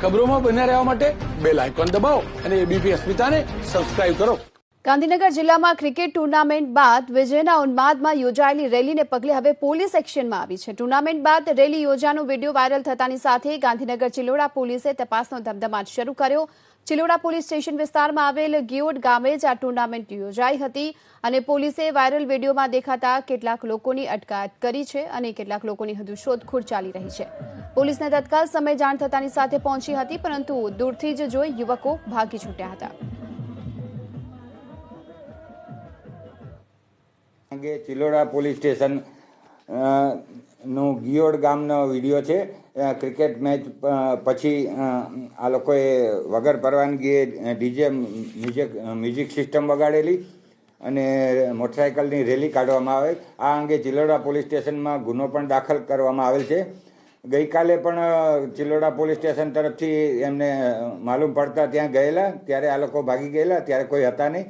ખબરોમાં બન્યા રહેવા માટે બેલ આઇકોન દબાવો અને એબીપી અસ્મિતાને સબસ્ક્રાઇબ કરો. ગાંધીનગર જિલ્લામાં ક્રિકેટ ટુર્નામેન્ટ બાદ વિજયના ઉન્માદમાં યોજાયેલી રેલીને પગલે હવે પોલીસ એક્શનમાં આવી છે. ટુર્નામેન્ટ બાદ રેલી યોજાનો વિડીયો વાયરલ થતાની સાથે ગાંધીનગર ચિલોડા પોલીસે તપાસનો ધમધમાટ શરૂ કર્યો. ચિલોડા પોલીસ સ્ટેશન વિસ્તારમાં આવેલ ગિયોડ ગામે જ આ ટુર્નામેન્ટ યોજાઈ હતી અને પોલીસે વાયરલ વિડીયોમાં દેખાતા કેટલાક લોકોની અટકાયત કરી છે અને કેટલાક લોકોની હજુ શોધખોળ ચાલી રહી છે. પોલીસને તત્કાલ સમય જાણ થતાની સાથે પહોંચી હતી, પરંતુ દૂરથી જ જોઈ યુવકો ભાગી છૂટ્યા હતા. ચિલોડા પોલીસ સ્ટેશન નો ગિયોડ ગામનો વિડીયો છે. ક્રિકેટ મેચ પછી આ લોકોએ વગર પરવાનગીએ ડીજે મ્યુઝિક સિસ્ટમ વગાડેલી અને મોટરસાઇકલની રેલી કાઢવામાં આવે. આ અંગે ચિલોડા પોલીસ સ્ટેશનમાં ગુનો પણ દાખલ કરવામાં આવેલ છે. ગઈકાલે પણ ચિલોડા પોલીસ સ્ટેશન તરફથી એમને માલુમ પડતા ત્યાં ગયેલા, ત્યારે આ લોકો ભાગી ગયેલા, ત્યારે કોઈ હતા નહીં.